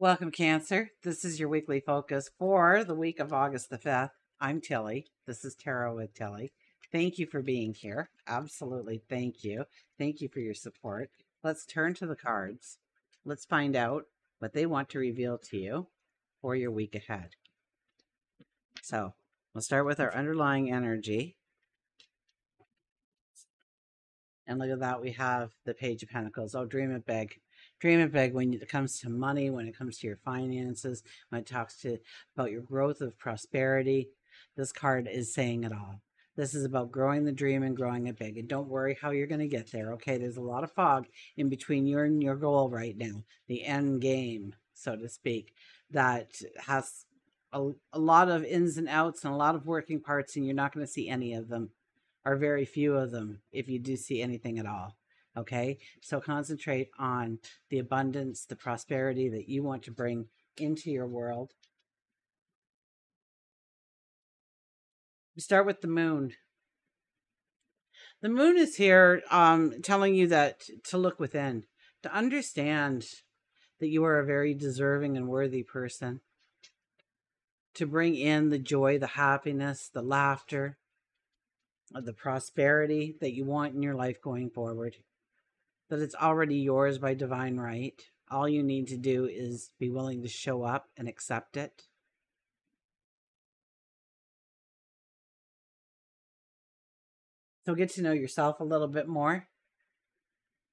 Welcome, Cancer. This is your weekly focus for the week of August the 5th. I'm Tilly. This is Tarot with Tilly. Thank you for being here. Absolutely. Thank you. Thank you for your support. Let's turn to the cards. Let's find out what they want to reveal to you for your week ahead. So we'll start with our underlying energy. And look at that. We have the Page of Pentacles. Oh, dream it big. Dream it big when it comes to money, when it comes to your finances, when it talks about your growth of prosperity. This card is saying it all. This is about growing the dream and growing it big. And don't worry how you're going to get there. Okay, there's a lot of fog in between you and your goal right now, the end game, so to speak, that has a lot of ins and outs and a lot of working parts, and you're not going to see any of them, or very few of them, if you do see anything at all. Okay, so concentrate on the abundance, the prosperity that you want to bring into your world. We start with the moon. The moon is here telling you that to look within, to understand that you are a very deserving and worthy person, to bring in the joy, the happiness, the laughter, the prosperity that you want in your life going forward. That it's already yours by divine right. All you need to do is be willing to show up and accept it. So get to know yourself a little bit more.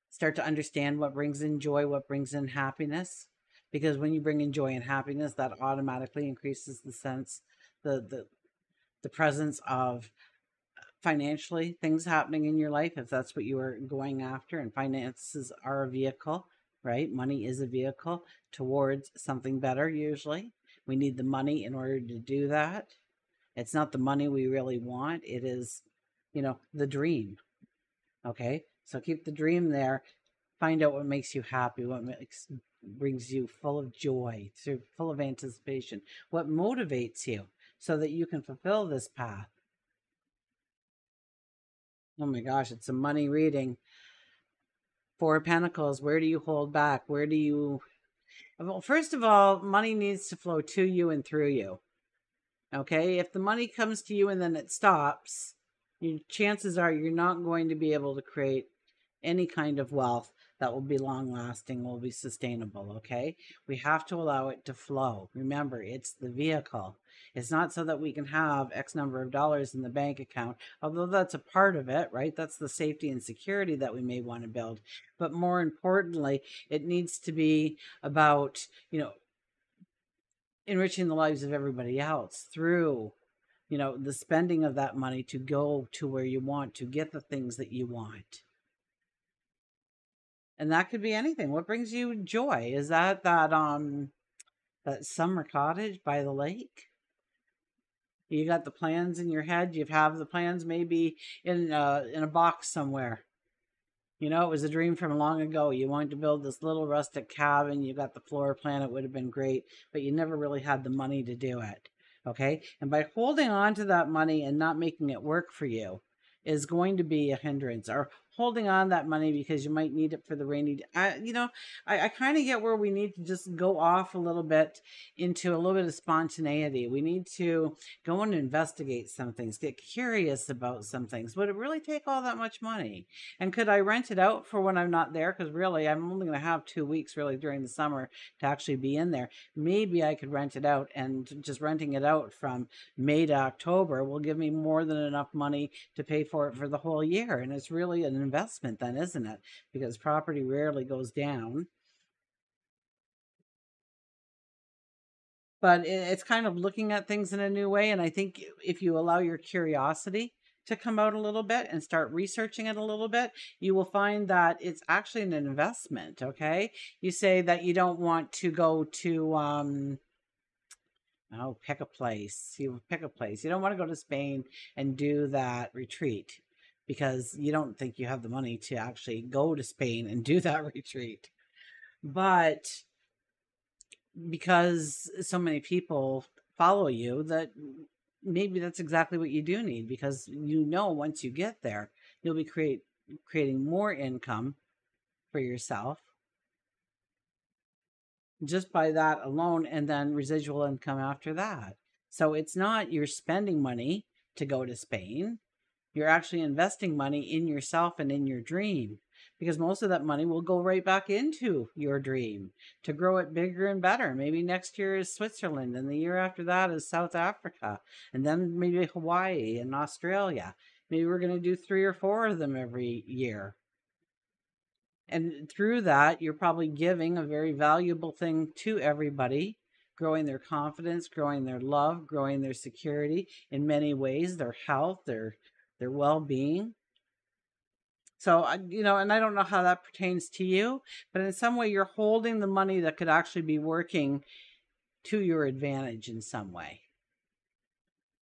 Start to understand what brings in joy, what brings in happiness. Because when you bring in joy and happiness, that automatically increases the sense, the presence of financially things happening in your life, if that's what you are going after. And finances are a vehicle, right? Money is a vehicle towards something better. Usually we need the money in order to do that. It's not the money we really want. It is, the dream. Okay, so keep the dream there. Find out what makes you happy, brings you full of joy, full of anticipation, what motivates you so that you can fulfill this path. Oh my gosh, it's a money reading. Four of Pentacles. Where do you hold back? Where do you... Well, first of all, money needs to flow to you and through you. Okay? If the money comes to you and then it stops, chances are you're not going to be able to create any kind of wealth that will be long lasting, will be sustainable. Okay, we have to allow it to flow. Remember, it's the vehicle. It's not so that we can have X number of dollars in the bank account, although that's a part of it, right? That's the safety and security that we may want to build. But more importantly, it needs to be about, enriching the lives of everybody else through the spending of that money to go to where you want to get the things that you want. And that could be anything. What brings you joy? Is that summer cottage by the lake? You got the plans in your head. You have the plans maybe in a box somewhere. It was a dream from long ago. You wanted to build this little rustic cabin. You got the floor plan. It would have been great, but you never really had the money to do it. Okay. And by holding on to that money and not making it work for you is going to be a hindrance, or holding on that money because you might need it for the rainy day. I kind of get where we need to just go off a little bit into a little bit of spontaneity. We need to go and investigate some things, get curious about some things. Would it really take all that much money? And could I rent it out for when I'm not there? Because really, I'm only going to have 2 weeks really during the summer to actually be in there. Maybe I could rent it out, and just renting it out from May to October will give me more than enough money to pay for it for the whole year. And it's really an investment then, isn't it? Because property rarely goes down. But it's kind of looking at things in a new way. And I think if you allow your curiosity to come out a little bit and start researching it a little bit, you will find that it's actually an investment. Okay. You say that you don't want to go to, pick a place. You pick a place. You don't want to go to Spain and do that retreat because you don't think you have the money to actually go to Spain and do that retreat. But because so many people follow you, that maybe that's exactly what you do need, because once you get there, you'll be creating more income for yourself. just by that alone, and then residual income after that. So it's not you're spending money to go to Spain. You're actually investing money in yourself and in your dream, because most of that money will go right back into your dream to grow it bigger and better. Maybe next year is Switzerland, and the year after that is South Africa, and then maybe Hawaii and Australia. Maybe we're going to do 3 or 4 of them every year. And through that, you're probably giving a very valuable thing to everybody, growing their confidence, growing their love, growing their security in many ways, their health, their well-being. So, and I don't know how that pertains to you, but in some way you're holding the money that could actually be working to your advantage in some way.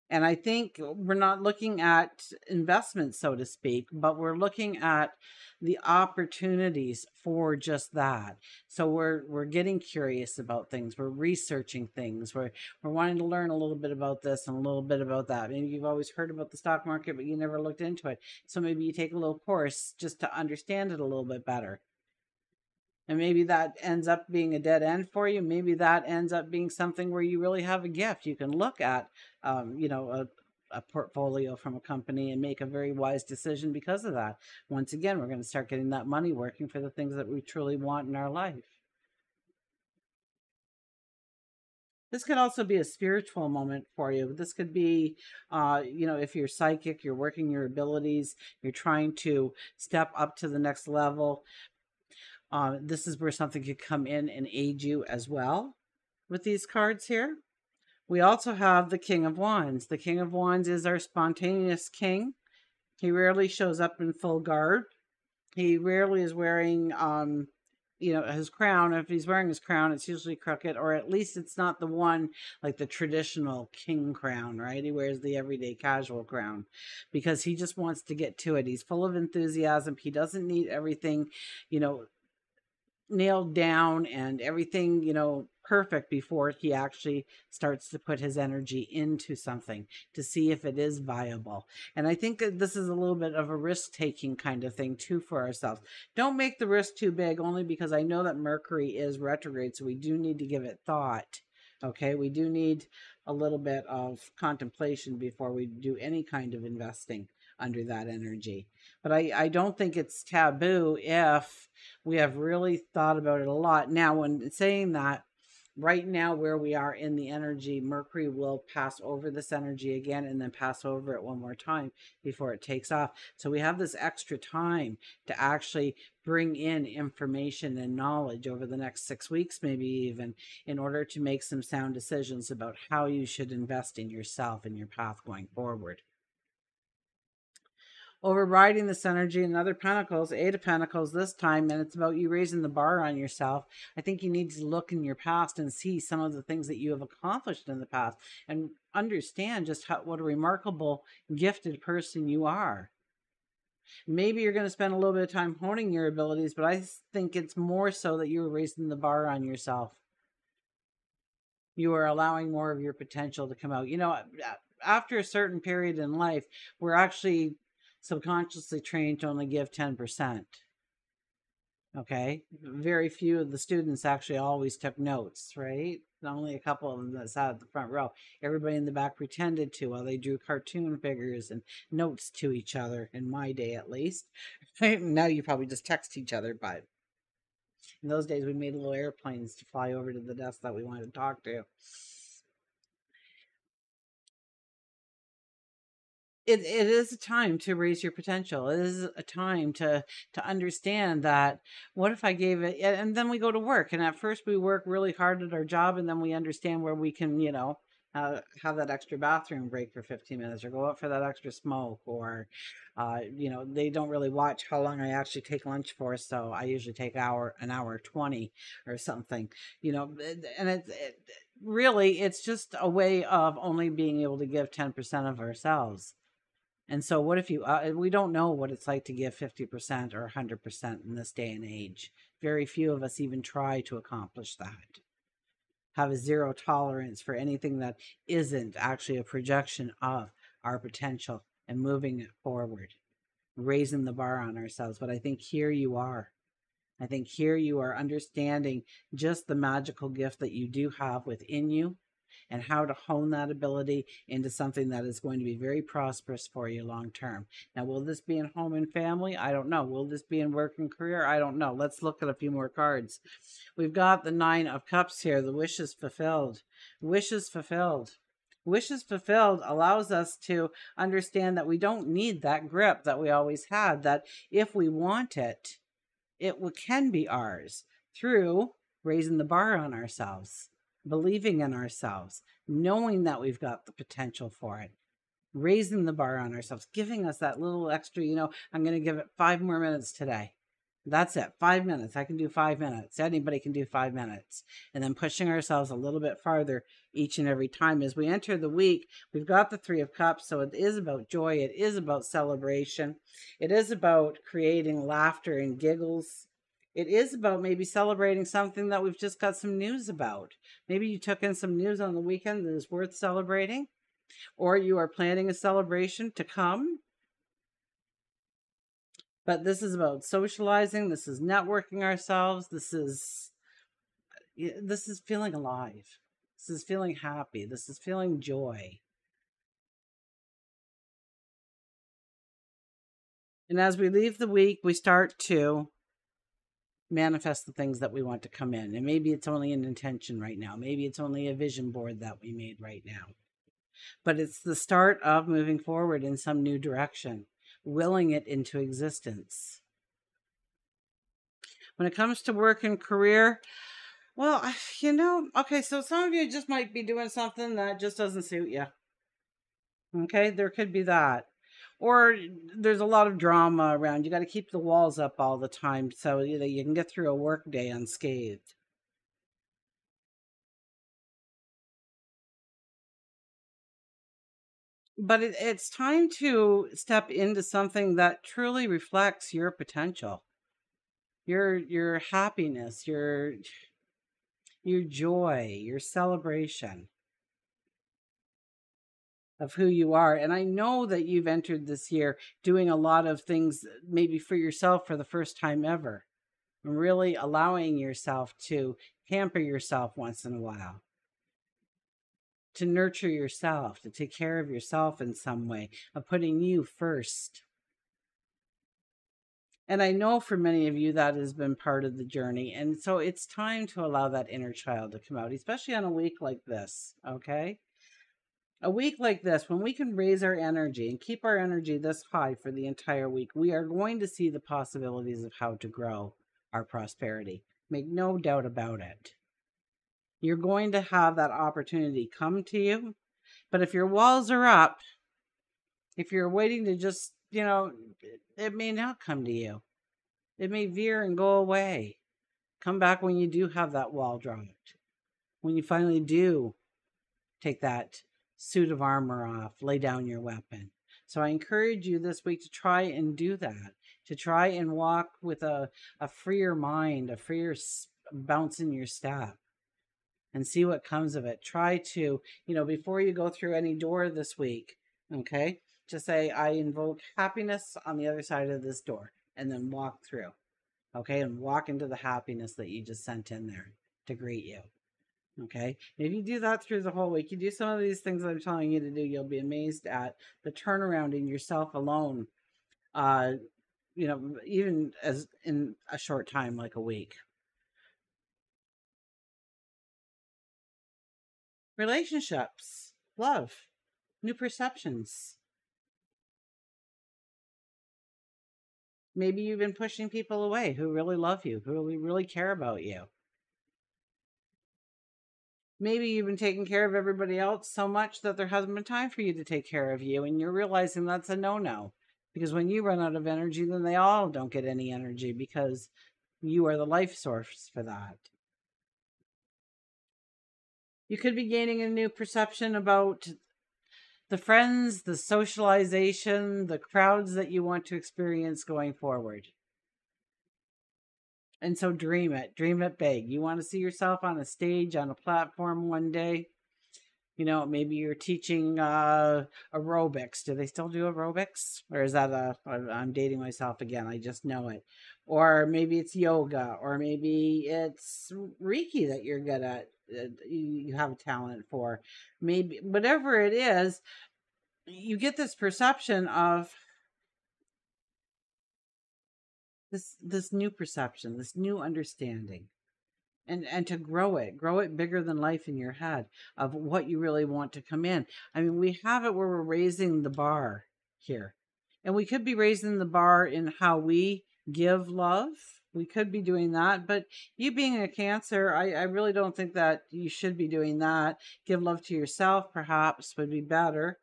And I think we're not looking at investments, so to speak, but we're looking at the opportunities for just that. So we're getting curious about things. We're researching things. We're wanting to learn a little bit about this and a little bit about that. Maybe you've always heard about the stock market, but you never looked into it. So maybe you take a little course just to understand it a little bit better. And maybe that ends up being a dead end for you. Maybe that ends up being something where you really have a gift. You can look at, a portfolio from a company and make a very wise decision because of that. Once again, we're going to start getting that money working for the things that we truly want in our life. This could also be a spiritual moment for you. This could be, if you're psychic, you're working your abilities, you're trying to step up to the next level. This is where something could come in and aid you as well with these cards here. We also have the King of Wands. The King of Wands is our spontaneous king. He rarely shows up in full guard. He rarely is wearing, his crown. If he's wearing his crown, it's usually crooked, or at least it's not the one like the traditional king crown, right? He wears the everyday casual crown because he just wants to get to it. He's full of enthusiasm. He doesn't need everything, nailed down and everything, perfect before he actually starts to put his energy into something to see if it is viable. And I think that this is a little bit of a risk-taking kind of thing too for ourselves. Don't make the risk too big, only because I know that Mercury is retrograde, so we do need to give it thought. Okay, we do need a little bit of contemplation before we do any kind of investing under that energy. But I don't think it's taboo if we have really thought about it a lot. Now, when saying that, right now where we are in the energy, Mercury will pass over this energy again and then pass over it one more time before it takes off. So we have this extra time to actually bring in information and knowledge over the next 6 weeks, maybe even, in order to make some sound decisions about how you should invest in yourself and your path going forward. Overriding this energy, another Pentacles, 8 of Pentacles this time, and it's about you raising the bar on yourself. I think you need to look in your past and see some of the things that you have accomplished in the past and understand just what a remarkable, gifted person you are. Maybe you're going to spend a little bit of time honing your abilities, but I think it's more so that you're raising the bar on yourself. You are allowing more of your potential to come out. After a certain period in life, we're actually subconsciously trained to only give 10%. Okay? Very few of the students actually always took notes, right? Only a couple of them that sat at the front row. Everybody in the back pretended to while they drew cartoon figures and notes to each other, in my day at least. Now you probably just text each other, but in those days we made little airplanes to fly over to the desk that we wanted to talk to. It is a time to raise your potential. It is a time to understand that what if I gave it, and then we go to work, and at first we work really hard at our job, and then we understand where we can, have that extra bathroom break for 15 minutes or go out for that extra smoke, or, they don't really watch how long I actually take lunch for. So I usually take an hour 20 or something, and really, it's just a way of only being able to give 10% of ourselves. And so what if we don't know what it's like to give 50% or 100% in this day and age. Very few of us even try to accomplish that. Have a zero tolerance for anything that isn't actually a projection of our potential and moving it forward, raising the bar on ourselves. But I think here you are. I think here you are understanding just the magical gift that you do have within you and how to hone that ability into something that is going to be very prosperous for you long term. Now, will this be in home and family? I don't know. Will this be in work and career? I don't know. Let's look at a few more cards. We've got the Nine of Cups here, the wishes fulfilled. Wishes fulfilled. Wishes fulfilled allows us to understand that we don't need that grip that we always had, that if we want it, it can be ours through raising the bar on ourselves, believing in ourselves, knowing that we've got the potential for it, raising the bar on ourselves, giving us that little extra, I'm going to give it 5 more minutes today. That's it. 5 minutes. I can do 5 minutes. Anybody can do 5 minutes. And then pushing ourselves a little bit farther each and every time. As we enter the week, we've got the Three of Cups. So it is about joy. It is about celebration. It is about creating laughter and giggles. It is about maybe celebrating something that we've just got some news about. Maybe you took in some news on the weekend that is worth celebrating, or you are planning a celebration to come. But this is about socializing. This is networking ourselves. This is feeling alive. This is feeling happy. This is feeling joy. And as we leave the week, we start to manifest the things that we want to come in. And maybe it's only an intention right now. Maybe it's only a vision board that we made right now. But it's the start of moving forward in some new direction, willing it into existence. When it comes to work and career, well, okay, so some of you just might be doing something that just doesn't suit you. Okay, there could be that. Or there's a lot of drama around. You got to keep the walls up all the time so you can get through a work day unscathed. But it's time to step into something that truly reflects your potential, your happiness, your joy, your celebration of who you are. And I know that you've entered this year doing a lot of things maybe for yourself for the first time ever, and really allowing yourself to pamper yourself once in a while, to nurture yourself, to take care of yourself in some way, of putting you first. And I know for many of you that has been part of the journey. And so it's time to allow that inner child to come out, especially on a week like this, okay? A week like this, when we can raise our energy and keep our energy this high for the entire week, we are going to see the possibilities of how to grow our prosperity. Make no doubt about it. You're going to have that opportunity come to you. But if your walls are up, if you're waiting to just, it may not come to you. It may veer and go away. Come back when you do have that wall dropped. When you finally do take that suit of armor off, lay down your weapon. So I encourage you this week to try and do that, to try and walk with a freer mind, a freer bounce in your step, and see what comes of it. Try to, before you go through any door this week, okay, just say, I invoke happiness on the other side of this door, and then walk through, okay, and walk into the happiness that you just sent in there to greet you. Okay, if you do that through the whole week, you do some of these things I'm telling you to do, you'll be amazed at the turnaround in yourself alone, even as in a short time, like a week. Relationships, love, new perceptions. Maybe you've been pushing people away who really love you, who really care about you. Maybe you've been taking care of everybody else so much that there hasn't been time for you to take care of you, and you're realizing that's a no-no. Because when you run out of energy, then they all don't get any energy because you are the life source for that. You could be gaining a new perception about the friends, the socialization, the crowds that you want to experience going forward. And so dream it big. You want to see yourself on a stage, on a platform one day. You know, maybe you're teaching aerobics. Do they still do aerobics? Or is that I'm dating myself again. I just know it. Or maybe it's yoga, or maybe it's Reiki that you're good at. You have a talent for. Maybe whatever it is, you get this perception of this new perception, this new understanding, and to grow it bigger than life in your head of what you really want to come in. I mean, we have it where we're raising the bar here, and we could be raising the bar in how we give love. We could be doing that, but you being a Cancer, I really don't think that you should be doing that. Give love to yourself, perhaps, would be better,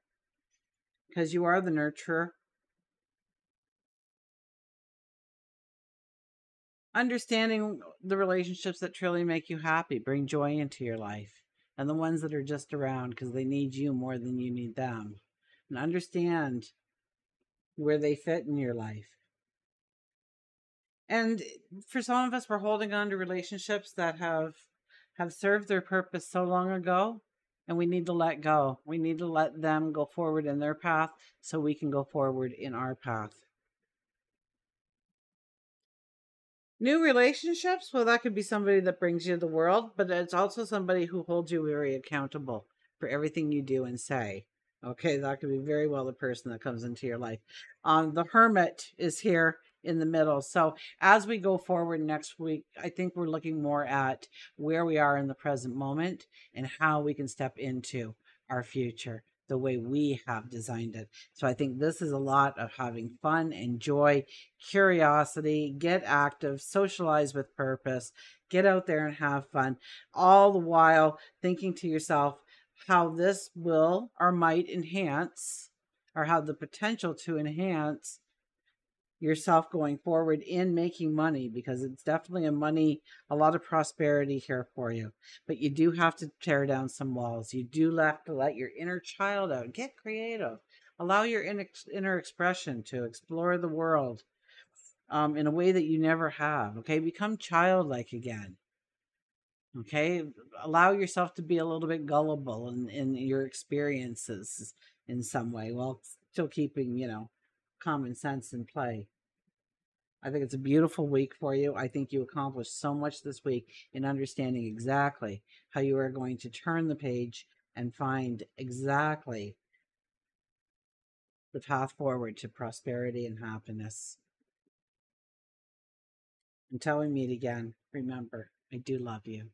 because you are the nurturer. Understanding the relationships that truly make you happy, bring joy into your life, and the ones that are just around because they need you more than you need them. And understand where they fit in your life. And for some of us, we're holding on to relationships that have served their purpose so long ago, and we need to let go. We need to let them go forward in their path so we can go forward in our path. New relationships, well, that could be somebody that brings you the world, but it's also somebody who holds you very accountable for everything you do and say. Okay, that could be very well the person that comes into your life. The Hermit is here in the middle. So as we go forward next week, I think we're looking more at where we are in the present moment and how we can step into our future the way we have designed it. So I think this is a lot of having fun and joy, curiosity, get active, socialize with purpose, get out there and have fun, all the while thinking to yourself how this will or might enhance or have the potential to enhance yourself going forward in making money, because it's definitely a lot of prosperity here for you. But you do have to tear down some walls. You do have to let your inner child out. Get creative. Allow your inner expression to explore the world in a way that you never have. Okay, become childlike again. Okay, allow yourself to be a little bit gullible in your experiences in some way, while still keeping, common sense in play. I think it's a beautiful week for you. I think you accomplished so much this week in understanding exactly how you are going to turn the page and find exactly the path forward to prosperity and happiness. Until we meet again, remember, I do love you.